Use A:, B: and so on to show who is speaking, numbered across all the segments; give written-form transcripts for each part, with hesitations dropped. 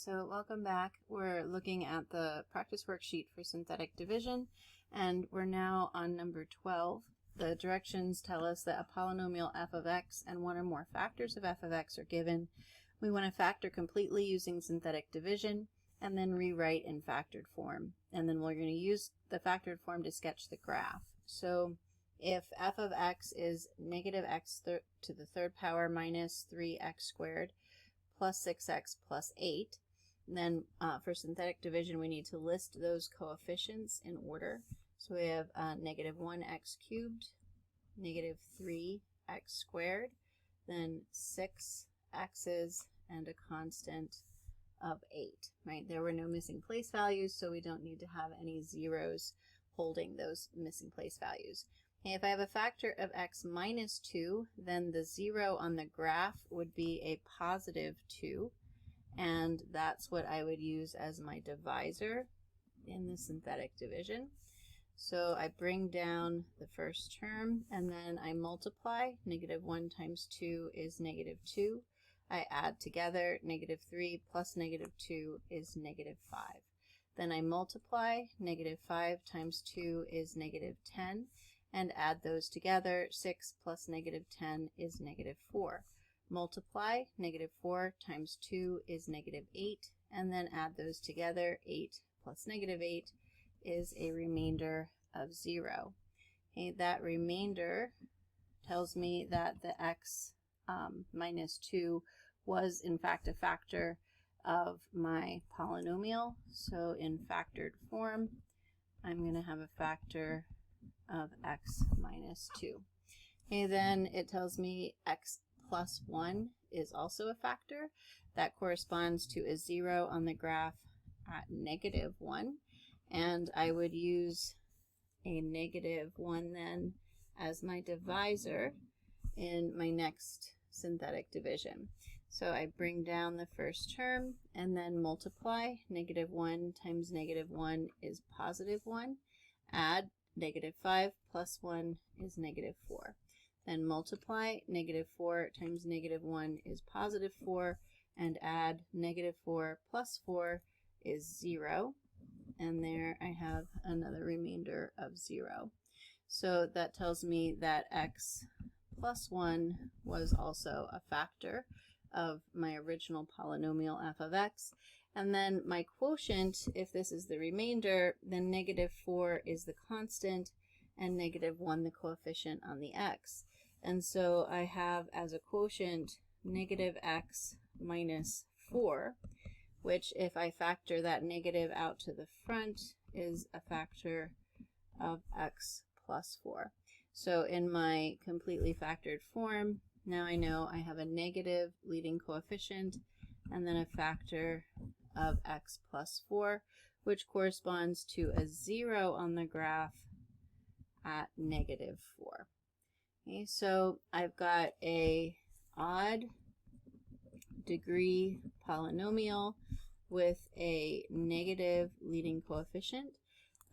A: So welcome back. We're looking at the practice worksheet for synthetic division, and we're now on number 12. The directions tell us that a polynomial f of x and one or more factors of f of x are given. We want to factor completely using synthetic division, and then rewrite in factored form. And then we're going to use the factored form to sketch the graph. So if f of x is negative x to the third power minus 3x squared plus 6x plus 8, then for synthetic division we need to list those coefficients in order. So we have negative 1x cubed, negative 3x squared, then 6 x's, and a constant of 8, right? There were no missing place values, so we don't need to have any zeros holding those missing place values. Okay, if I have a factor of x minus 2, then the 0 on the graph would be a positive 2, and that's what I would use as my divisor in the synthetic division. So I bring down the first term, and then I multiply. Negative 1 times 2 is negative 2. I add together. Negative 3 plus negative 2 is negative 5. Then I multiply. Negative 5 times 2 is negative 10. And add those together. 6 plus negative 10 is negative 4. Multiply. Negative 4 times 2 is negative 8. And then add those together. 8 plus negative 8 is a remainder of 0. Okay, that remainder tells me that the x minus 2 was in fact a factor of my polynomial. So in factored form, I'm going to have a factor of x minus 2. Okay, then it tells me x plus 1 is also a factor. That corresponds to a 0 on the graph at negative 1. And I would use a negative 1 then as my divisor in my next synthetic division. So I bring down the first term and then multiply. Negative 1 times negative 1 is positive 1. Add negative 5 plus 1 is negative 4. Then multiply. Negative 4 times negative 1 is positive 4. And add negative 4 plus 4 is 0. And there I have another remainder of 0. So that tells me that x plus 1 was also a factor of my original polynomial f of x. And then my quotient, if this is the remainder, then negative 4 is the constant and negative 1 the coefficient on the x. And so I have as a quotient negative x minus 4, which if I factor that negative out to the front is a factor of x plus 4. So in my completely factored form, now I know I have a negative leading coefficient and then a factor of x plus 4, which corresponds to a 0 on the graph at negative 4. Okay, so I've got a odd degree polynomial with a negative leading coefficient.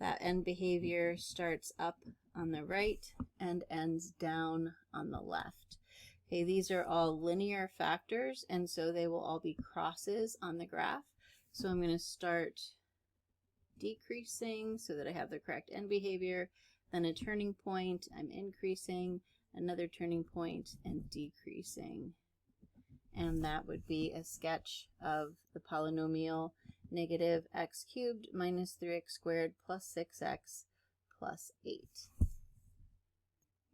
A: That end behavior starts up on the right and ends down on the left. Okay, these are all linear factors, and so they will all be crosses on the graph. So I'm going to start decreasing so that I have the correct end behavior, then a turning point, I'm increasing, another turning point, and decreasing. And that would be a sketch of the polynomial negative x cubed minus 3x squared plus 6x plus 8.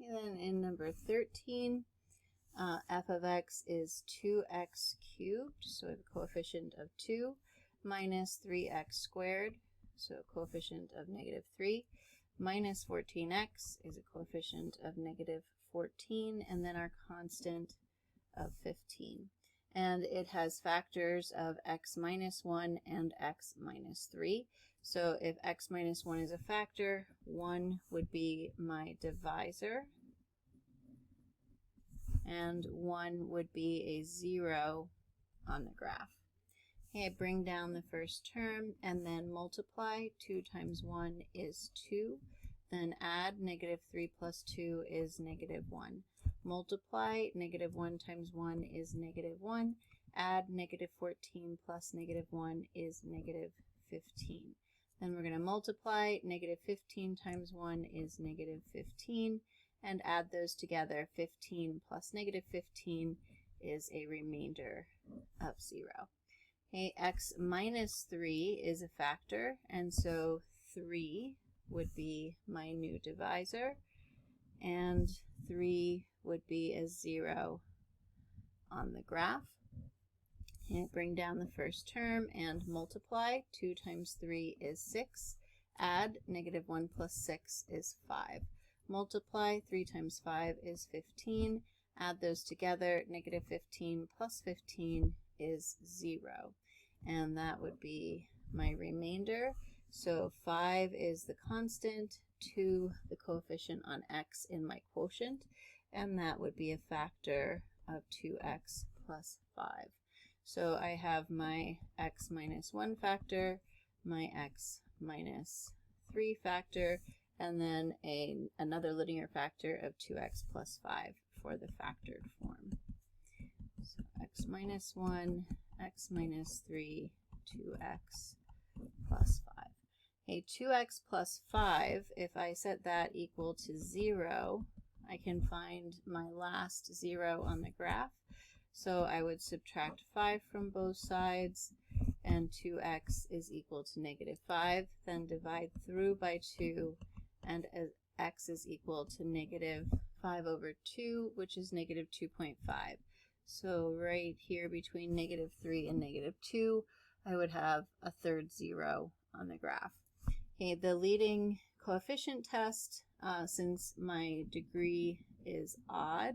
A: And then in number 13, f of x is 2x cubed, so we have a coefficient of 2, minus 3x squared, so a coefficient of negative 3, minus 14x is a coefficient of negative 14, and then our constant of 15. And it has factors of x minus 1 and x minus 3. So if x minus 1 is a factor, 1 would be my divisor, and 1 would be a 0 on the graph. Okay, I bring down the first term and then multiply. 2 times 1 is 2. Then add. Negative 3 plus 2 is negative 1. Multiply. Negative 1 times 1 is negative 1. add negative 14 plus negative 1 is negative 15. Then we're going to multiply. Negative 15 times 1 is negative 15, and add those together. 15 plus negative 15 is a remainder of 0. Okay, x minus 3 is a factor, and so 3 would be my new divisor, and 3 would be a 0 on the graph. And bring down the first term and multiply. 2 times 3 is 6. Add negative 1 plus 6 is 5. Multiply. 3 times 5 is 15. Add those together. Negative 15 plus 15 is 0. And that would be my remainder. So 5 is the constant, 2 the coefficient on x in my quotient, and that would be a factor of 2x plus 5. So I have my x minus 1 factor, my x minus 3 factor, and then another linear factor of 2x plus 5 for the factored form. So x minus 1, x minus 3, 2x plus 5. Okay, 2x plus 5, if I set that equal to 0, I can find my last 0 on the graph. So I would subtract 5 from both sides, and 2x is equal to negative 5. Then divide through by 2, and x is equal to negative 5 over 2, which is negative 2.5. So right here between negative 3 and negative 2, I would have a third 0 on the graph. Okay, the leading coefficient test, since my degree is odd,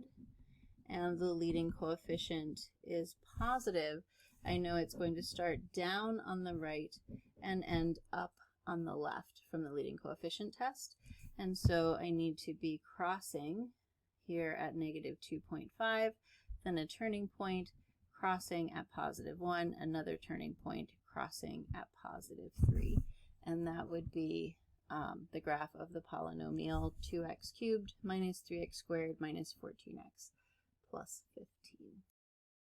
A: and the leading coefficient is positive, I know it's going to start down on the right and end up on the left from the leading coefficient test. And so I need to be crossing here at negative 2.5, then a turning point, crossing at positive 1, another turning point, crossing at positive 3. And that would be the graph of the polynomial 2x cubed minus 3x squared minus 14x plus 15.